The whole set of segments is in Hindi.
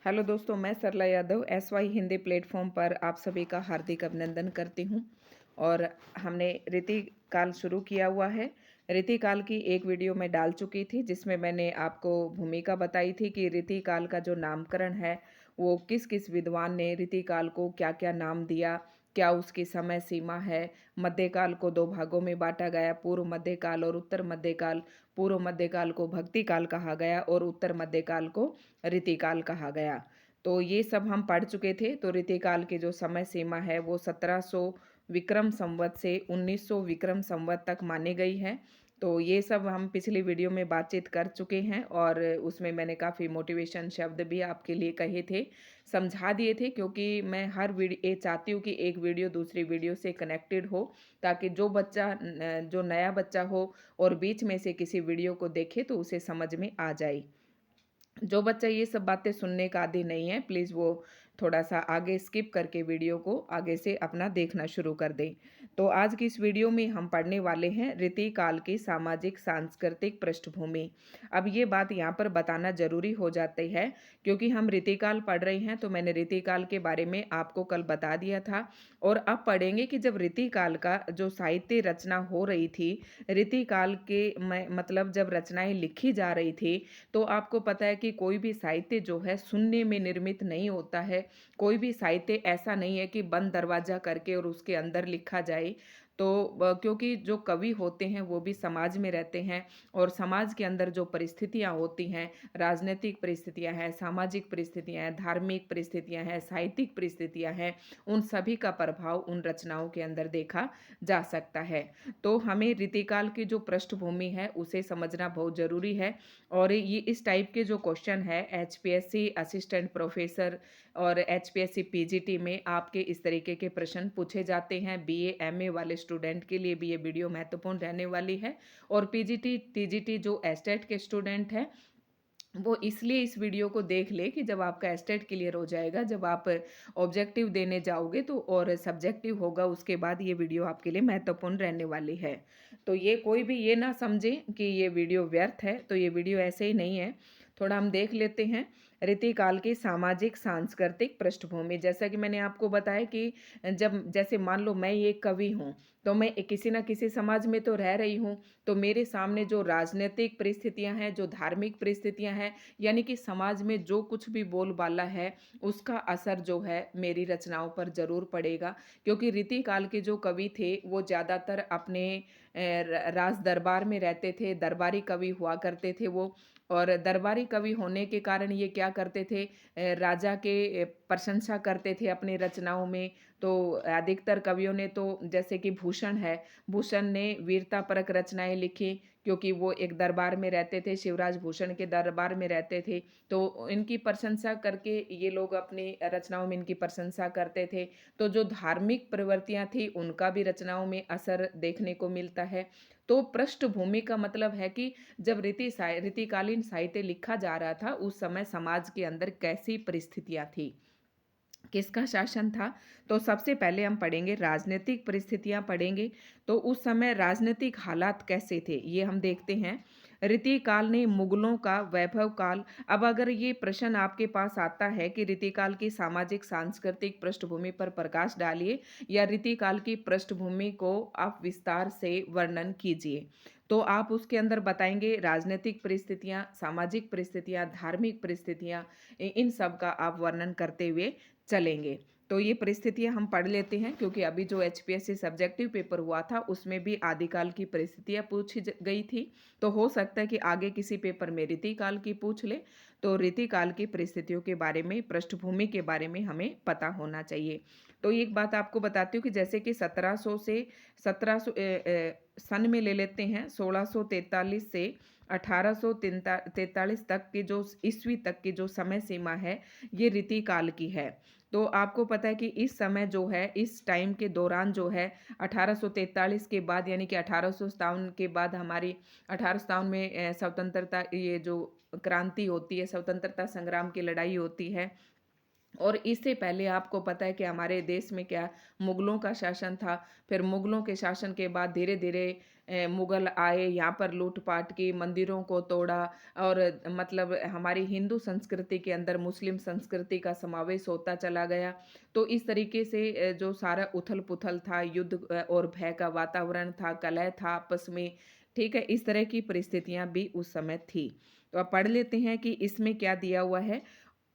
हेलो दोस्तों, मैं सरला यादव एसवाई हिंदी प्लेटफॉर्म पर आप सभी का हार्दिक अभिनंदन करती हूँ। और हमने रीतिकाल शुरू किया हुआ है। रीतिकाल की एक वीडियो मैं डाल चुकी थी जिसमें मैंने आपको भूमिका बताई थी कि रीतिकाल का जो नामकरण है वो किस किस विद्वान ने रीतिकाल को क्या क्या नाम दिया, क्या उसकी समय सीमा है। मध्यकाल को दो भागों में बांटा गया, पूर्व मध्यकाल और उत्तर मध्यकाल। पूर्व मध्यकाल को भक्ति काल कहा गया और उत्तर मध्यकाल को रीतिकाल कहा गया। तो ये सब हम पढ़ चुके थे। तो रीतिकाल की जो समय सीमा है वो 1700 विक्रम संवत से 1900 विक्रम संवत तक मानी गई है। तो ये सब हम पिछली वीडियो में बातचीत कर चुके हैं और उसमें मैंने काफ़ी मोटिवेशन शब्द भी आपके लिए कहे थे, समझा दिए थे, क्योंकि मैं हर वीडियो ये चाहती हूँ कि एक वीडियो दूसरी वीडियो से कनेक्टेड हो, ताकि जो बच्चा जो नया बच्चा हो और बीच में से किसी वीडियो को देखे तो उसे समझ में आ जाए। जो बच्चा ये सब बातें सुनने का आदी नहीं है, प्लीज़ वो थोड़ा-सा आगे स्किप करके वीडियो को आगे से अपना देखना शुरू कर दें। तो आज की इस वीडियो में हम पढ़ने वाले हैं रीतिकाल की सामाजिक सांस्कृतिक पृष्ठभूमि। अब ये बात यहाँ पर बताना ज़रूरी हो जाती है, क्योंकि हम रीतिकाल पढ़ रहे हैं, तो मैंने रीतिकाल के बारे में आपको कल बता दिया था। और अब पढ़ेंगे कि जब रीतिकाल का जो साहित्य रचना हो रही थी, रीतिकाल के मतलब जब रचनाएँ लिखी जा रही थी, तो आपको पता है कि कोई भी साहित्य जो है शून्य में निर्मित नहीं होता है। कोई भी साहित्य ऐसा नहीं है कि बंद दरवाज़ा करके और उसके अंदर लिखा जाए। तो क्योंकि जो कवि होते हैं वो भी समाज में रहते हैं, और समाज के अंदर जो परिस्थितियाँ होती हैं, राजनीतिक परिस्थितियाँ हैं, सामाजिक परिस्थितियाँ हैं, धार्मिक परिस्थितियाँ हैं, साहित्यिक परिस्थितियाँ हैं, उन सभी का प्रभाव उन रचनाओं के अंदर देखा जा सकता है। तो हमें रीतिकाल की जो पृष्ठभूमि है उसे समझना बहुत ज़रूरी है। और ये इस टाइप के जो क्वेश्चन है एचपीएससी असिस्टेंट प्रोफेसर और एचपीएससी पीजीटी में आपके इस तरीके के प्रश्न पूछे जाते हैं। बीए एमए वाले स्टूडेंट के लिए भी ये वीडियो महत्वपूर्ण रहने वाली है। और पीजीटी टीजीटी जो एस्टेट के स्टूडेंट हैं, वो इसलिए इस वीडियो को देख ले कि जब आपका एस्टेट क्लियर हो जाएगा, जब आप ऑब्जेक्टिव देने जाओगे तो और सब्जेक्टिव होगा, उसके बाद ये वीडियो आपके लिए महत्वपूर्ण रहने वाली है। तो ये कोई भी ये ना समझे कि ये वीडियो व्यर्थ है, तो ये वीडियो ऐसे ही नहीं है। थोड़ा हम देख लेते हैं रीतिकाल की सामाजिक सांस्कृतिक पृष्ठभूमि। जैसा कि मैंने आपको बताया कि जब जैसे मान लो मैं एक कवि हूँ, तो मैं किसी न किसी समाज में तो रह रही हूँ। तो मेरे सामने जो राजनीतिक परिस्थितियाँ हैं, जो धार्मिक परिस्थितियाँ हैं, यानी कि समाज में जो कुछ भी बोलबाला है, उसका असर जो है मेरी रचनाओं पर ज़रूर पड़ेगा। क्योंकि रीतिकाल के जो कवि थे, वो ज़्यादातर अपने राज दरबार में रहते थे, दरबारी कवि हुआ करते थे वो। और दरबारी कवि होने के कारण ये क्या करते थे, राजा के प्रशंसा करते थे अपनी रचनाओं में। तो अधिकतर कवियों ने तो, जैसे कि भूषण है, भूषण ने वीरतापरक रचनाएँ लिखी, क्योंकि वो एक दरबार में रहते थे, शिवराज भूषण के दरबार में रहते थे। तो इनकी प्रशंसा करके ये लोग अपनी रचनाओं में इनकी प्रशंसा करते थे। तो जो धार्मिक प्रवृत्तियाँ थी, उनका भी रचनाओं में असर देखने को मिलता है। तो पृष्ठभूमि का मतलब है कि जब रीतिकालीन साहित्य लिखा जा रहा था, उस समय समाज के अंदर कैसी परिस्थितियाँ थी, किसका शासन था। तो सबसे पहले हम पढ़ेंगे राजनीतिक परिस्थितियां पढ़ेंगे। तो उस समय राजनीतिक हालात कैसे थे ये हम देखते हैं। रीतिकाल ने मुगलों का वैभव काल। अब अगर ये प्रश्न आपके पास आता है कि रीतिकाल की सामाजिक सांस्कृतिक पृष्ठभूमि पर प्रकाश डालिए, या रीतिकाल की पृष्ठभूमि को आप विस्तार से वर्णन कीजिए, तो आप उसके अंदर बताएंगे राजनीतिक परिस्थितियां, सामाजिक परिस्थितियां, धार्मिक परिस्थितियां, इन सब का आप वर्णन करते हुए चलेंगे। तो ये परिस्थितियाँ हम पढ़ लेते हैं, क्योंकि अभी जो एचपीएससी सब्जेक्टिव पेपर हुआ था उसमें भी आदिकाल की परिस्थितियाँ पूछी गई थी। तो हो सकता है कि आगे किसी पेपर में रीतिकाल की पूछ ले। तो रीतिकाल की परिस्थितियों के बारे में, पृष्ठभूमि के बारे में हमें पता होना चाहिए। तो एक बात आपको बताती हूँ कि जैसे कि 1700 से 1700 सन में ले लेते हैं, 1643 से 1843 तक की जो ईस्वी तक की जो समय सीमा है, ये रीतिकाल की है। तो आपको पता है कि इस समय जो है, इस टाइम के दौरान जो है, 1843 के बाद, यानी कि 1857 के बाद हमारी 1857 में स्वतंत्रता, ये जो क्रांति होती है, स्वतंत्रता संग्राम की लड़ाई होती है। और इससे पहले आपको पता है कि हमारे देश में क्या मुगलों का शासन था। फिर मुगलों के शासन के बाद धीरे धीरे मुग़ल आए, यहाँ पर लूट-पाट की, मंदिरों को तोड़ा और मतलब हमारी हिंदू संस्कृति के अंदर मुस्लिम संस्कृति का समावेश होता चला गया। तो इस तरीके से जो सारा उथल-पुथल था, युद्ध और भय का वातावरण था, कलह था आपस में, ठीक है? इस तरह की परिस्थितियाँ भी उस समय थी। तो अब पढ़ लेते हैं कि इसमें क्या दिया हुआ है।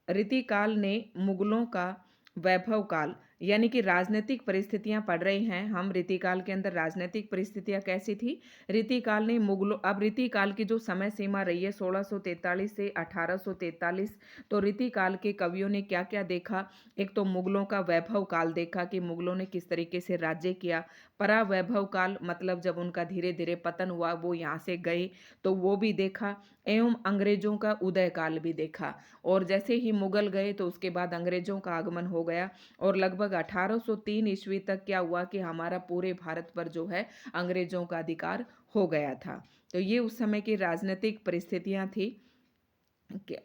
रीतिकाल ने मुगलों का वैभव काल, यानी कि राजनीतिक परिस्थितियां पढ़ रहे हैं हम। रीतिकाल के अंदर राजनीतिक परिस्थितियां कैसी थी। रीतिकाल ने मुगलों, अब रीतिकाल की जो समय सीमा रही है 1643 से 1843, तो रीतिकाल के कवियों ने क्या क्या देखा। एक तो मुगलों का वैभव काल देखा कि मुगलों ने किस तरीके से राज्य किया। परावैभव काल मतलब जब उनका धीरे धीरे पतन हुआ, वो यहाँ से गए, तो वो भी देखा। एवं अंग्रेजों का उदय काल भी देखा। और जैसे ही मुगल गए तो उसके बाद अंग्रेजों का आगमन हो गया और लगभग 1803 ईस्वी तक क्या हुआ कि हमारा पूरे भारत पर जो है अंग्रेजों का अधिकार हो गया था। तो ये उस समय की राजनीतिक परिस्थितियां थी।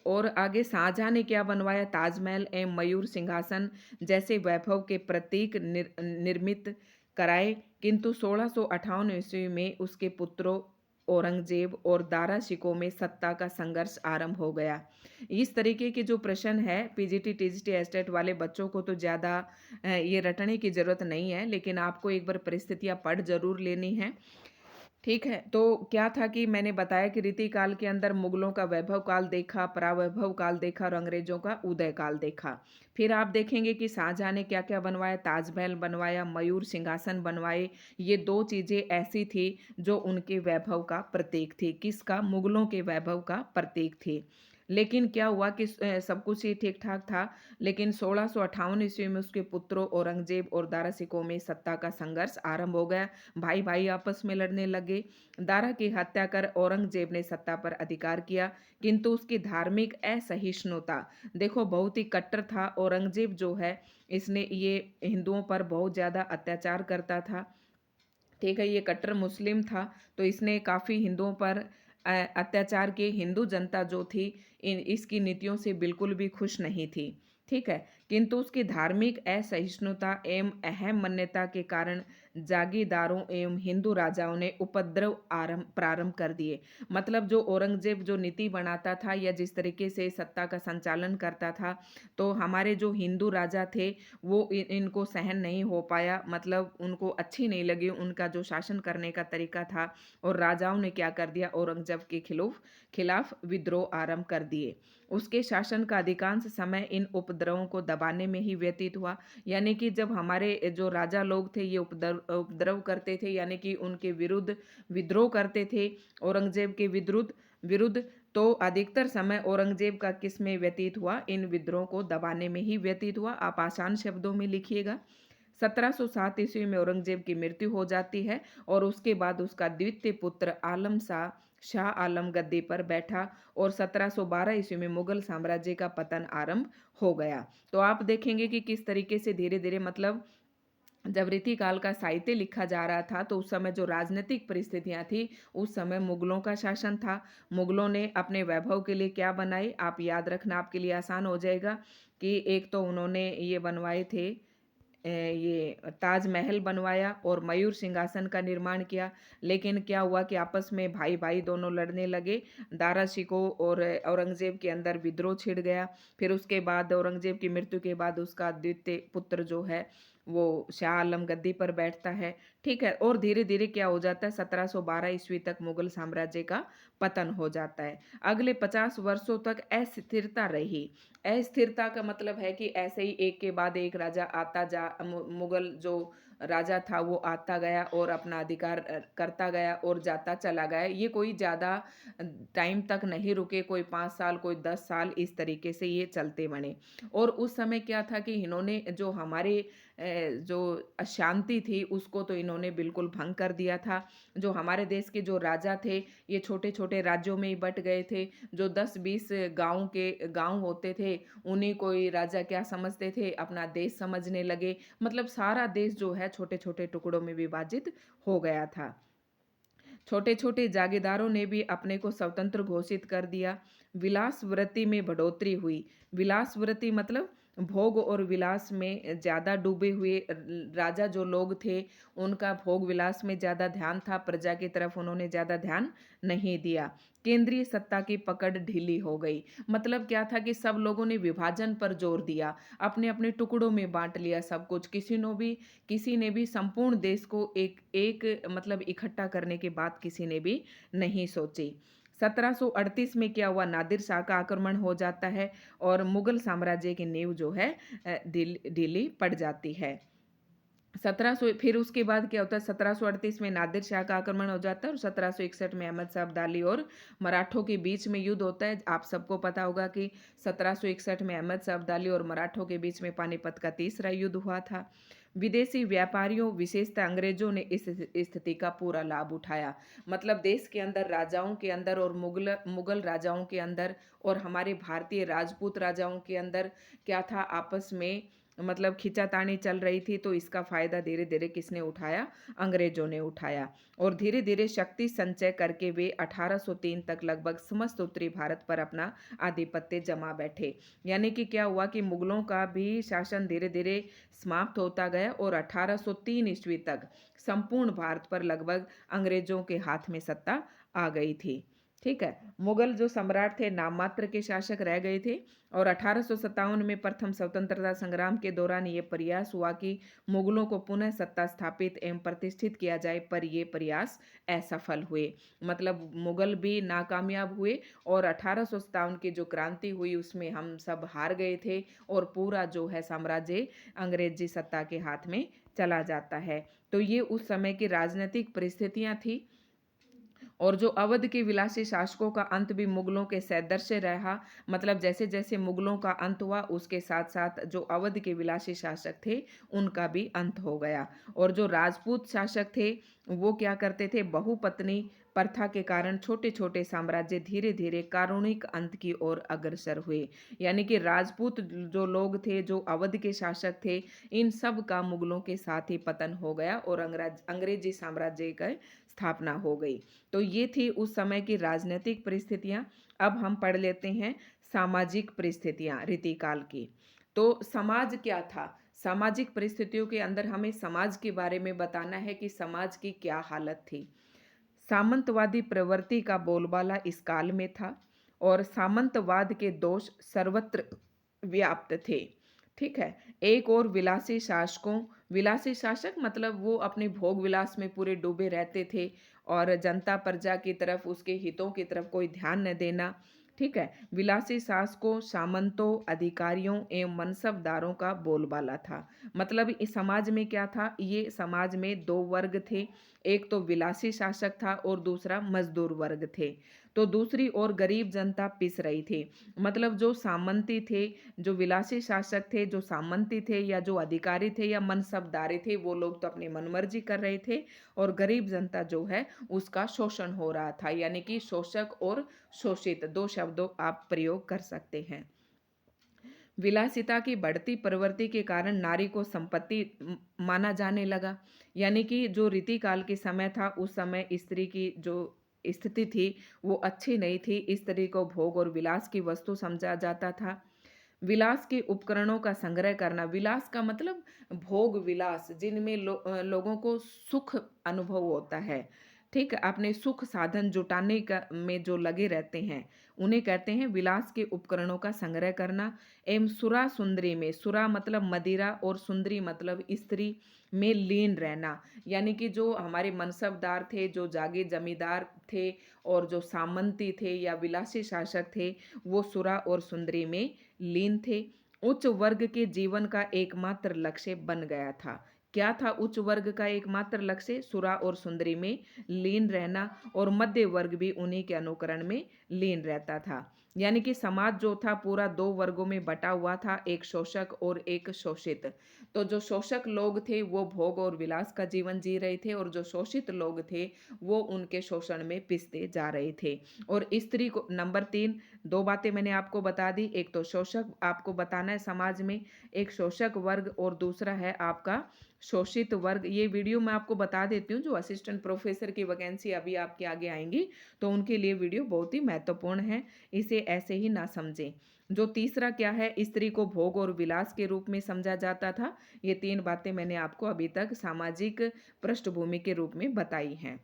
और आगे शाहजहां ने क्या बनवाया, ताजमहल एवं मयूर सिंहासन जैसे वैभव के प्रतीक निर्मित कराए। किंतु 1658 ईस्वी में उसके पुत्रों औरंगजेब और दारा शिकोह में सत्ता का संघर्ष आरंभ हो गया। इस तरीके के जो प्रश्न है पीजीटी टीजीटी एस्टेट वाले बच्चों को तो ज़्यादा ये रटने की ज़रूरत नहीं है, लेकिन आपको एक बार परिस्थितियाँ पढ़ जरूर लेनी है। ठीक है, तो क्या था कि मैंने बताया कि रीतिकाल के अंदर मुगलों का वैभव काल देखा, परावैभव काल देखा और अंग्रेजों का उदय काल देखा। फिर आप देखेंगे कि शाहजहां ने क्या-क्या बनवाया, ताजमहल बनवाया, मयूर सिंहासन बनवाए। ये 2 चीज़ें ऐसी थी जो उनके वैभव का प्रतीक थी। किसका? मुगलों के वैभव का प्रतीक थी। लेकिन क्या हुआ कि सब कुछ ही ठीक-ठाक था, लेकिन 1658 ईस्वी में उसके पुत्रों औरंगजेब और दारा शिकोह में सत्ता का संघर्ष आरंभ हो गया। भाई-भाई आपस में लड़ने लगे। दारा की हत्या कर औरंगजेब ने सत्ता पर अधिकार किया, किंतु उसकी धार्मिक असहिष्णुता देखो बहुत ही कट्टर था। औरंगजेब जो है, इसने ये हिंदुओं पर बहुत ज़्यादा अत्याचार करता था। ठीक है, ये कट्टर मुस्लिम था, तो इसने काफ़ी हिंदुओं पर अत्याचार किए। हिंदू जनता जो थी इसकी नीतियों से बिल्कुल भी खुश नहीं थी। ठीक है, किंतु उसकी धार्मिक असहिष्णुता एवं अहम मान्यता के कारण जागीरदारों एवं हिंदू राजाओं ने उपद्रव आरंभ प्रारंभ कर दिए। मतलब जो औरंगजेब जो नीति बनाता था या जिस तरीके से सत्ता का संचालन करता था, तो हमारे जो हिंदू राजा थे वो इनको सहन नहीं हो पाया, मतलब उनको अच्छी नहीं लगी उनका जो शासन करने का तरीका था। और राजाओं ने क्या कर दिया, औरंगजेब के खिलाफ विद्रोह आरंभ कर दिए। उसके शासन का अधिकांश समय इन उपद्रवों को दबाने में ही व्यतीत हुआ। यानी कि जब हमारे जो राजा लोग थे ये उपद्रव करते थे, यानी कि उनके विरुद्ध विद्रोह करते थे, औरंगजेब के विरुद्ध विरुद्ध तो अधिकतर समय औरंगजेब का किस में व्यतीत हुआ, इन विद्रोह को दबाने में ही व्यतीत हुआ। आप आसान शब्दों में लिखिएगा। 1707 ईस्वी में औरंगजेब की मृत्यु हो जाती है और उसके बाद उसका द्वितीय पुत्र आलम शाह आलम गद्दी पर बैठा और 1712 ईस्वी में मुगल साम्राज्य का पतन आरंभ हो गया। तो आप देखेंगे कि किस तरीके से धीरे धीरे, मतलब जब रीतिकाल का साहित्य लिखा जा रहा था तो उस समय जो राजनीतिक परिस्थितियां थी, उस समय मुगलों का शासन था। मुगलों ने अपने वैभव के लिए क्या बनाए, आप याद रखना, आपके लिए आसान हो जाएगा। कि एक तो उन्होंने ये बनवाए थे, ये ताजमहल बनवाया और मयूर सिंहासन का निर्माण किया। लेकिन क्या हुआ कि आपस में भाई भाई दोनों लड़ने लगे। दारा शिकोह और औरंगजेब के अंदर विद्रोह छिड़ गया। फिर उसके बाद औरंगजेब की मृत्यु के बाद उसका द्वितीय पुत्र जो है वो शाह आलम गद्दी पर बैठता है। ठीक है, और धीरे धीरे क्या हो जाता है, 1712 ईस्वी तक मुगल साम्राज्य का पतन हो जाता है। अगले 50 वर्षों तक अस्थिरता रही। अस्थिरता का मतलब है कि ऐसे ही एक के बाद एक राजा आता जा मुगल जो राजा था वो आता गया और अपना अधिकार करता गया और जाता चला गया। ये कोई ज़्यादा टाइम तक नहीं रुके, कोई 5 साल, कोई 10 साल, इस तरीके से ये चलते बने। और उस समय क्या था कि इन्होंने जो हमारे जो अशांति थी उसको तो इन्होंने बिल्कुल भंग कर दिया था। जो हमारे देश के जो राजा थे ये छोटे-छोटे राज्यों में ही बँट गए थे। जो 10-20 गाँव होते थे, उन्हीं को ही राजा क्या समझते थे, अपना देश समझने लगे। मतलब सारा देश जो है छोटे-छोटे टुकड़ों में विभाजित हो गया था। छोटे-छोटे जागीरदारों ने भी अपने को स्वतंत्र घोषित कर दिया। विलास वृत्ति में बढ़ोतरी हुई। विलास वृत्ति मतलब भोग और विलास में ज़्यादा डूबे हुए राजा जो लोग थे, उनका भोग विलास में ज़्यादा ध्यान था, प्रजा की तरफ उन्होंने ज़्यादा ध्यान नहीं दिया। केंद्रीय सत्ता की पकड़ ढीली हो गई। मतलब क्या था कि सब लोगों ने विभाजन पर जोर दिया, अपने-अपने टुकड़ों में बाँट लिया सब कुछ। किसी ने भी संपूर्ण देश को एक एक मतलब इकट्ठा करने की बात किसी ने भी नहीं सोची। 1738 में क्या हुआ, नादिर शाह का आक्रमण हो जाता है और मुगल साम्राज्य की नींव जो है ढीली पड़ जाती है। 1700 फिर उसके बाद क्या होता है, 1738 में नादिर शाह का आक्रमण हो जाता है और 1761 में अहमद शाह अब्दाली और मराठों के बीच में युद्ध होता है। आप सबको पता होगा कि 1761 में अहमद शाह अब्दाली और मराठों के बीच में पानीपत का तीसरा युद्ध हुआ था। विदेशी व्यापारियों, विशेषतः अंग्रेजों ने इस स्थिति का पूरा लाभ उठाया। मतलब देश के अंदर राजाओं के अंदर और मुगल राजाओं के अंदर और हमारे भारतीय राजपूत राजाओं के अंदर क्या था, आपस में मतलब खींचातानी चल रही थी। तो इसका फायदा धीरे धीरे किसने उठाया, अंग्रेजों ने उठाया। और धीरे धीरे शक्ति संचय करके वे 1803 तक लगभग समस्त उत्तरी भारत पर अपना आधिपत्य जमा बैठे। यानी कि क्या हुआ कि मुगलों का भी शासन धीरे धीरे समाप्त होता गया और 1803 ईस्वी तक संपूर्ण भारत पर लगभग अंग्रेजों के हाथ में सत्ता आ गई थी। ठीक है, मुगल जो सम्राट थे नाम मात्र के शासक रह गए थे। और 1857 में प्रथम स्वतंत्रता संग्राम के दौरान ये प्रयास हुआ कि मुगलों को पुनः सत्ता स्थापित एवं प्रतिष्ठित किया जाए, पर ये प्रयास असफल हुए। मतलब मुगल भी नाकामयाब हुए और 1857 की जो क्रांति हुई उसमें हम सब हार गए थे और पूरा जो है साम्राज्य अंग्रेजी सत्ता के हाथ में चला जाता है। तो ये उस समय की राजनीतिक परिस्थितियां थी। और जो अवध के विलासी शासकों का अंत भी मुगलों के सदृश रहा। मतलब जैसे जैसे मुगलों का अंत हुआ उसके साथ साथ जो अवध के विलासी शासक थे उनका भी अंत हो गया। और जो राजपूत शासक थे वो क्या करते थे, बहुपत्नी प्रथा के कारण छोटे छोटे साम्राज्य धीरे धीरे कारुणिक अंत की ओर अग्रसर हुए। यानी कि राजपूत जो लोग थे, जो अवध के शासक थे, इन सब का मुगलों के साथ ही पतन हो गया और अंग्रेजी साम्राज्य का स्थापना हो गई। तो ये थी उस समय की राजनीतिक परिस्थितियां। अब हम पढ़ लेते हैं सामाजिक परिस्थितियां रीतिकाल की। तो समाज क्या था, सामाजिक परिस्थितियों के अंदर हमें समाज के बारे में बताना है कि समाज की क्या हालत थी। सामंतवादी प्रवृत्ति का बोलबाला इस काल में था और सामंतवाद के दोष सर्वत्र व्याप्त थे। ठीक है, एक और विलासी शासक मतलब वो अपने भोग विलास में पूरे डूबे रहते थे और जनता प्रजा की तरफ, उसके हितों की तरफ कोई ध्यान न देना। ठीक है, विलासी शासकों, सामंतों, अधिकारियों एवं मनसबदारों का बोलबाला था। मतलब इस समाज में क्या था, ये समाज में दो वर्ग थे। एक तो विलासी शासक था और दूसरा मजदूर वर्ग थे। तो दूसरी ओर गरीब जनता पिस रही थी। मतलब जो सामंती थे, जो विलासी शासक थे, जो सामंती थे या जो अधिकारी थे या मनसबदारी थे, वो लोग तो अपनी मनमर्जी कर रहे थे और गरीब जनता जो है उसका शोषण हो रहा था। यानी कि शोषक और शोषित दो शब्दों आप प्रयोग कर सकते हैं। विलासिता की बढ़ती प्रवृत्ति के कारण नारी को संपत्ति माना जाने लगा। यानी कि जो रीतिकाल के समय था उस समय स्त्री की जो स्थिति थी वो अच्छी नहीं थी। स्त्री को भोग और विलास की वस्तु समझा जाता था। विलास के उपकरणों का संग्रह करना, विलास का मतलब भोग विलास जिनमें लोगों को सुख अनुभव होता है। ठीक है, अपने सुख साधन जुटाने का में जो लगे रहते हैं उन्हें कहते हैं विलास के उपकरणों का संग्रह करना। एवं सुरा सुंदरी में, सुरा मतलब मदिरा और सुंदरी मतलब स्त्री में लीन रहना। यानी कि जो हमारे मनसबदार थे, जो जागीर जमींदार थे और जो सामंती थे या विलासी शासक थे, वो सुरा और सुंदरी में लीन थे। उच्च वर्ग के जीवन का एकमात्र लक्ष्य बन गया था। क्या था उच्च वर्ग का एकमात्र लक्ष्य? सुरा और सुंदरी में लीन रहना और मध्य वर्ग भी उन्हीं के अनुकरण में लीन रहता था। यानी कि समाज जो था पूरा दो वर्गों में बटा हुआ था, एक शोषक और एक शोषित। तो जो शोषक लोग थे वो भोग और विलास का जीवन जी रहे थे और जो शोषित लोग थे वो उनके शोषण में पिसते जा रहे थे। और स्त्री को नंबर 3, दो बातें मैंने आपको बता दी। एक तो शोषक आपको बताना है समाज में, एक शोषक वर्ग और दूसरा है आपका शोषित वर्ग। ये वीडियो मैं आपको बता देती हूँ, जो असिस्टेंट प्रोफेसर की वैकेंसी अभी आपके आगे आएंगी तो उनके लिए वीडियो बहुत ही महत्वपूर्ण है, इसे ऐसे ही ना समझें। जो तीसरा क्या है, स्त्री को भोग और विलास के रूप में समझा जाता था। ये 3 बातें मैंने आपको अभी तक सामाजिक पृष्ठभूमि के रूप में बताई हैं।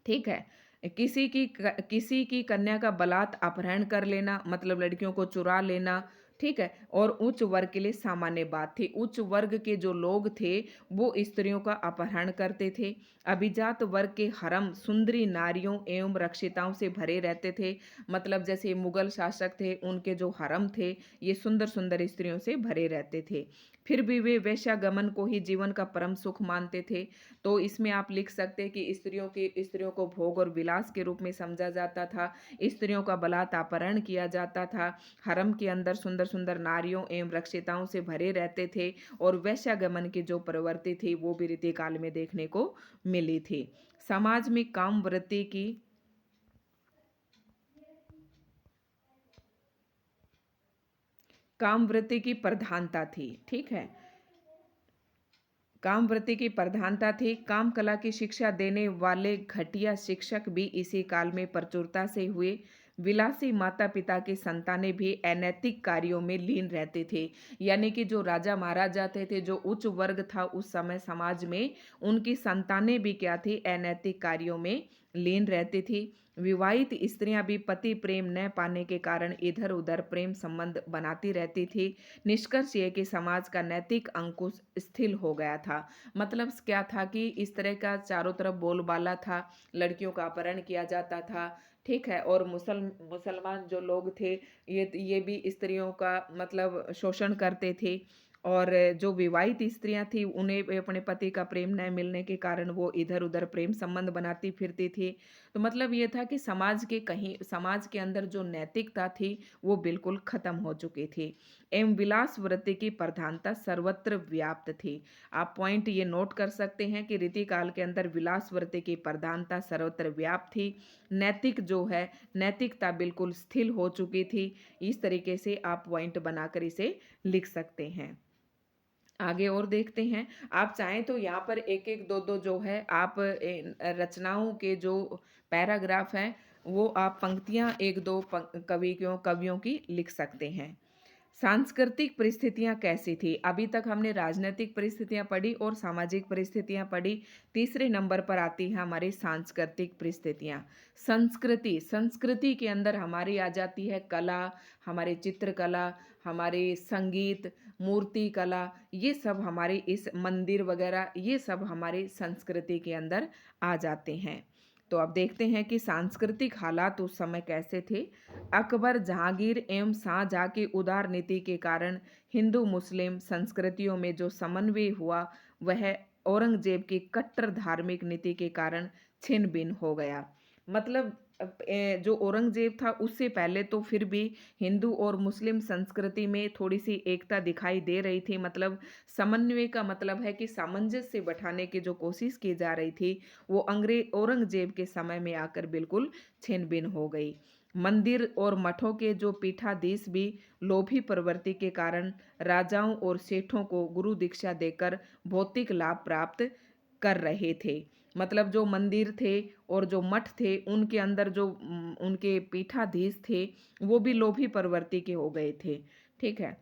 ठीक है। किसी की कन्या का बलात् अपहरण कर लेना मतलब लड़कियों को चुरा लेना, ठीक है? और उच्च वर्ग के लिए सामान्य बात थी। उच्च वर्ग के जो लोग थे, वो स्त्रियों का अपहरण करते थे। अभिजात वर्ग के हरम सुंदरी नारियों एवं रक्षिताओं से भरे रहते थे। मतलब जैसे मुगल शासक थे, उनके जो हरम थे, ये सुंदर-सुंदर स्त्रियों से भरे रहते थे। फिर भी वे वेश्यागमन को ही जीवन का परम सुख मानते थे। तो इसमें आप लिख सकते हैं कि स्त्रियों को भोग और विलास के रूप में समझा जाता था। स्त्रियों का बलात् अपहरण किया जाता था। हरम के अंदर सुंदर-सुंदर नारियों एवं रक्षिताओं से भरे रहते थे और वेश्यागमन की जो प्रवृत्ति थी वो भी रीतिकाल में देखने को मिली थी। समाज में कामवृत्ति की प्रधानता थी, ठीक है? कामवृत्ति की प्रधानता थी। काम कला की शिक्षा देने वाले घटिया शिक्षक भी इसी काल में प्रचुरता से हुए। विलासी माता पिता की संतानें भी अनैतिक कार्यों में लीन रहते थे। यानी कि जो राजा महाराजा थे, जो उच्च वर्ग था उस समय समाज में, उनकी संतानें भी क्या थी, अनैतिक कार्यों में लीन रहती थी। विवाहित स्त्रियां भी पति प्रेम न पाने के कारण इधर उधर प्रेम संबंध बनाती रहती थी। निष्कर्ष ये कि समाज का नैतिक अंकुश स्थिर हो गया था। मतलब क्या था कि इस तरह का चारों तरफ बोलबाला था, लड़कियों का अपहरण किया जाता था, ठीक है? और मुसलमान जो लोग थे, ये भी स्त्रियों का मतलब शोषण करते थे। और जो विवाहित स्त्रियां थी, उन्हें भी अपने पति का प्रेम न मिलने के कारण वो इधर उधर प्रेम संबंध बनाती फिरती थी। तो मतलब ये था कि समाज के अंदर जो नैतिकता थी वो बिल्कुल खत्म हो चुकी थी एवं विलास वृत्ति की प्रधानता सर्वत्र व्याप्त थी। आप पॉइंट ये नोट कर सकते हैं कि रीतिकाल के अंदर विलास वृत्ति की प्रधानता सर्वत्र व्याप्त थी। नैतिकता बिल्कुल स्थिर हो चुकी थी। इस तरीके से आप पॉइंट बनाकर इसे लिख सकते हैं। आगे और देखते हैं। आप चाहें तो यहाँ पर एक-एक, दो-दो जो है आप रचनाओं के जो पैराग्राफ हैं, वो आप पंक्तियाँ 1-2 कवियों की लिख सकते हैं। सांस्कृतिक परिस्थितियाँ कैसी थी? अभी तक हमने राजनीतिक परिस्थितियाँ पढ़ी और सामाजिक परिस्थितियाँ पढ़ी। तीसरे नंबर पर आती है हमारी सांस्कृतिक परिस्थितियाँ। संस्कृति के अंदर हमारी आ जाती है कला, हमारी चित्रकला, हमारी संगीत, मूर्ति कला, ये सब हमारे इस मंदिर वगैरह, ये सब हमारी संस्कृति के अंदर आ जाते हैं। तो अब देखते हैं कि सांस्कृतिक हालात उस समय कैसे थे। अकबर, जहांगीर एवं शाहजहाँ की उदार नीति के कारण हिंदू मुस्लिम संस्कृतियों में जो समन्वय हुआ, वह औरंगजेब की कट्टर धार्मिक नीति के कारण छिन्न भिन्न हो गया। मतलब जो औरंगजेब था उससे पहले तो फिर भी हिंदू और मुस्लिम संस्कृति में थोड़ी सी एकता दिखाई दे रही थी। मतलब समन्वय का मतलब है कि सामंजस्य बैठाने की जो कोशिश की जा रही थी, वो औरंगजेब के समय में आकर बिल्कुल छिन्न भिन्न हो गई। मंदिर और मठों के जो पीठाधीश भी लोभी प्रवृत्ति के कारण राजाओं और सेठों को गुरु दीक्षा देकर भौतिक लाभ प्राप्त कर रहे थे। मतलब जो मंदिर थे और जो मठ थे, उनके अंदर जो उनके पीठाधीश थे, वो भी लोभी प्रवृत्ति के हो गए थे। ठीक है?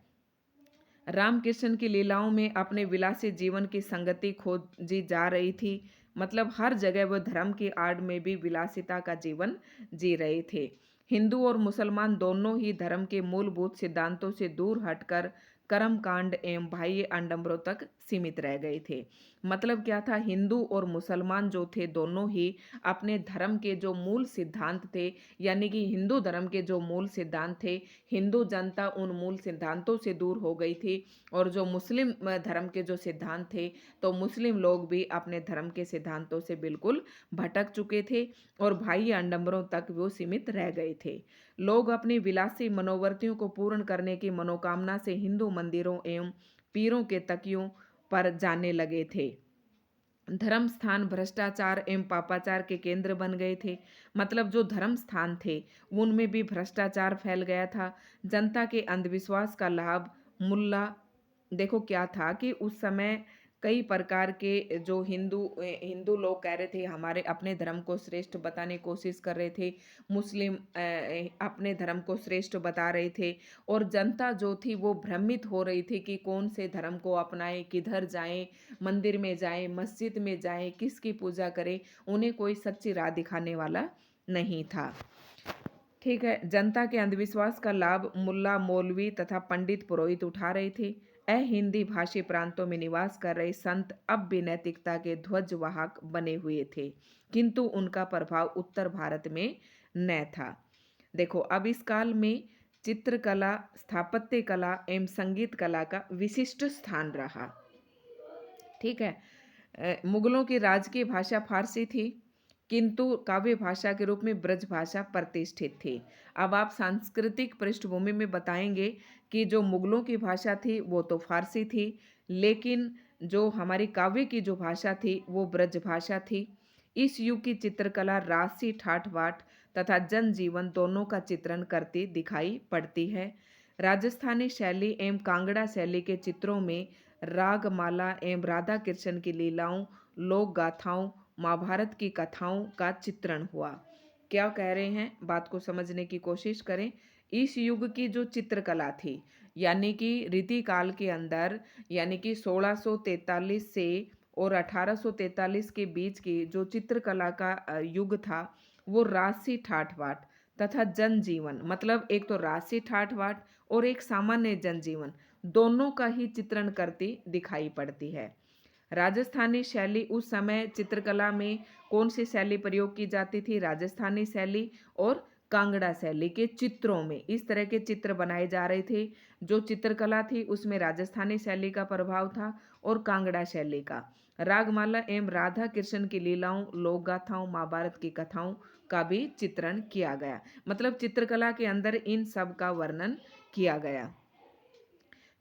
रामकृष्ण की लीलाओं में अपने विलासी जीवन की संगति खोजी जा रही थी। मतलब हर जगह वह धर्म की आड़ में भी विलासिता का जीवन जी रहे थे। हिंदू और मुसलमान दोनों ही धर्म के मूलभूत सिद्धांतों से दूर हटकर कर्म कांड एवं बाह्य आडंबरों तक सीमित रह गए थे। मतलब क्या था, हिंदू और मुसलमान जो थे दोनों ही अपने धर्म के जो मूल सिद्धांत थे, यानी कि हिंदू धर्म के जो मूल सिद्धांत थे, हिंदू जनता उन मूल सिद्धांतों से दूर हो गई थी। और जो मुस्लिम धर्म के जो सिद्धांत थे, तो मुस्लिम लोग भी अपने धर्म के सिद्धांतों से बिल्कुल भटक चुके थे और बाह्य आडंबरों तक वो सीमित रह गए थे। लोग अपनी विलासी मनोवृत्तियों को पूर्ण करने की मनोकामना से हिंदू मंदिरों एवं पीरों के तकियों पर जाने लगे थे। धर्म स्थान भ्रष्टाचार एवं पापाचार के केंद्र बन गए थे। मतलब जो धर्म स्थान थे, उनमें भी भ्रष्टाचार फैल गया था। जनता के अंधविश्वास का लाभ मुल्ला, देखो क्या था कि उस समय कई प्रकार के जो हिंदू लोग कह रहे थे हमारे अपने धर्म को श्रेष्ठ बताने की कोशिश कर रहे थे, मुस्लिम अपने धर्म को श्रेष्ठ बता रहे थे, और जनता जो थी वो भ्रमित हो रही थी कि कौन से धर्म को अपनाएं, किधर जाएं, मंदिर में जाएं, मस्जिद में जाएं, किसकी पूजा करें। उन्हें कोई सच्ची राह दिखाने वाला नहीं था। ठीक है, जनता के अंधविश्वास का लाभ मुल्ला मौलवी तथा पंडित पुरोहित उठा रहे थे। हिंदी भाषी प्रांतों में निवास कर रहे संत अब भी नैतिकता के ध्वजवाहक बने हुए थे, किंतु उनका प्रभाव उत्तर भारत में न था। देखो, अब इस काल में चित्रकला, स्थापत्य कला एवं संगीत कला का विशिष्ट स्थान रहा। ठीक है, मुगलों की राजकीय भाषा फारसी थी, किंतु काव्य भाषा के रूप में ब्रज भाषा प्रतिष्ठित थी। अब आप सांस्कृतिक पृष्ठभूमि में बताएंगे कि जो मुगलों की भाषा थी वो तो फारसी थी, लेकिन जो हमारी काव्य की जो भाषा थी वो ब्रज भाषा थी। इस युग की चित्रकला राशि ठाठ बाट तथा जनजीवन दोनों का चित्रण करती दिखाई पड़ती है। राजस्थानी शैली एवं कांगड़ा शैली के चित्रों में रागमाला एवं राधा कृष्ण की लीलाओं, लोक गाथाओं, महाभारत की कथाओं का चित्रण हुआ। क्या कह रहे हैं, बात को समझने की कोशिश करें। इस युग की जो चित्रकला थी, यानी कि रीति काल के अंदर, यानी कि 1643 से और 1843 के बीच की जो चित्रकला का युग था, वो राशि ठाठ बाट तथा जनजीवन, मतलब एक तो राशि ठाठ बाट और एक सामान्य जनजीवन, दोनों का ही चित्रण करती दिखाई पड़ती है। राजस्थानी शैली, उस समय चित्रकला में कौन सी शैली प्रयोग की जाती थी? राजस्थानी शैली और कांगड़ा शैली के चित्रों में इस तरह के चित्र बनाए जा रहे थे। जो चित्रकला थी उसमें राजस्थानी शैली का प्रभाव था और कांगड़ा शैली का। रागमाला एवं राधा कृष्ण की लीलाओं, लोक गाथाओं, महाभारत की कथाओं का भी चित्रण किया गया। मतलब चित्रकला के अंदर इन सब का वर्णन किया गया।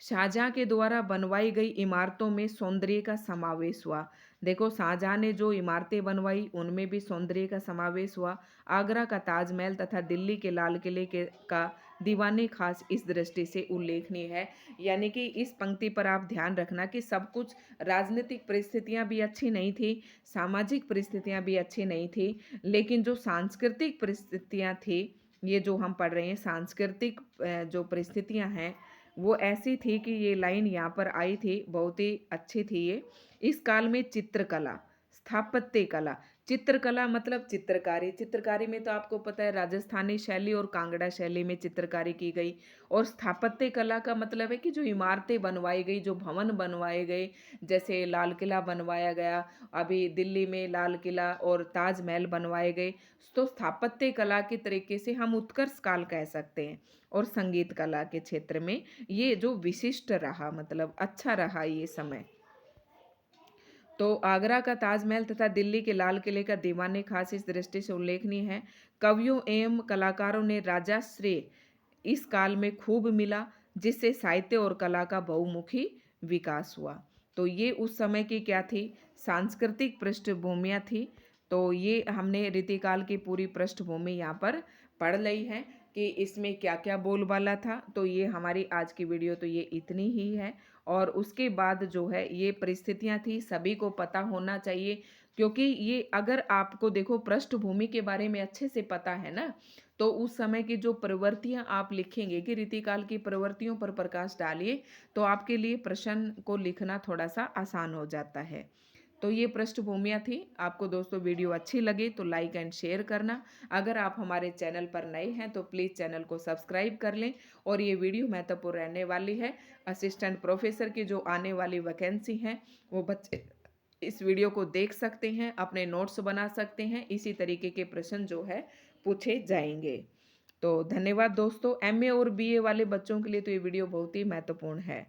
शाहजहां के द्वारा बनवाई गई इमारतों में सौंदर्य का समावेश हुआ। देखो, शाहजहां ने जो इमारतें बनवाई उनमें भी सौंदर्य का समावेश हुआ। आगरा का ताजमहल तथा दिल्ली के लाल किले का दीवाने खास इस दृष्टि से उल्लेखनीय है। यानी कि इस पंक्ति पर आप ध्यान रखना कि सब कुछ, राजनीतिक परिस्थितियां भी अच्छी नहीं थी, सामाजिक परिस्थितियां भी अच्छी नहीं थी, लेकिन जो सांस्कृतिक परिस्थितियां थी, ये जो हम पढ़ रहे हैं सांस्कृतिक जो परिस्थितियां हैं, वो ऐसी थी कि ये लाइन यहाँ पर आई थी, बहुत ही अच्छी थी ये। इस काल में चित्रकला, स्थापत्य कला, चित्रकला मतलब चित्रकारी, चित्रकारी में तो आपको पता है राजस्थानी शैली और कांगड़ा शैली में चित्रकारी की गई। और स्थापत्य कला का मतलब है कि जो इमारतें बनवाई गई, जो भवन बनवाए गए, जैसे लाल किला बनवाया गया, अभी दिल्ली में लाल किला और ताजमहल बनवाए गए, तो स्थापत्य कला के तरीके से हम उत्कर्ष काल कह सकते हैं। और संगीत कला के क्षेत्र में ये जो विशिष्ट रहा, मतलब अच्छा रहा ये समय। तो आगरा का ताजमहल तथा दिल्ली के लाल किले का दीवाने खास इस दृष्टि से उल्लेखनीय है। कवियों एवं कलाकारों ने राजाश्रय इस काल में खूब मिला, जिससे साहित्य और कला का बहुमुखी विकास हुआ। तो ये उस समय की क्या थी, सांस्कृतिक पृष्ठभूमियाँ थी। तो ये हमने रीतिकाल की पूरी पृष्ठभूमि यहाँ पर पढ़ ली है कि इसमें क्या क्या बोलबाला था। तो ये हमारी आज की वीडियो तो ये इतनी ही है। और उसके बाद जो है ये परिस्थितियां थी, सभी को पता होना चाहिए, क्योंकि ये अगर आपको देखो पृष्ठभूमि के बारे में अच्छे से पता है ना, तो उस समय की जो प्रवृत्तियां आप लिखेंगे कि रीतिकाल की प्रवृत्तियों पर प्रकाश डालिए, तो आपके लिए प्रश्न को लिखना थोड़ा सा आसान हो जाता है। तो ये पृष्ठभूमियाँ थी। आपको दोस्तों वीडियो अच्छी लगे तो लाइक एंड शेयर करना। अगर आप हमारे चैनल पर नए हैं तो प्लीज़ चैनल को सब्सक्राइब कर लें। और ये वीडियो महत्वपूर्ण रहने वाली है। असिस्टेंट प्रोफेसर की जो आने वाली वैकेंसी हैं, वो बच्चे इस वीडियो को देख सकते हैं, अपने नोट्स बना सकते हैं, इसी तरीके के प्रश्न जो है पूछे जाएंगे। तो धन्यवाद दोस्तों। एमए और बीए वाले बच्चों के लिए तो ये वीडियो बहुत ही महत्वपूर्ण है।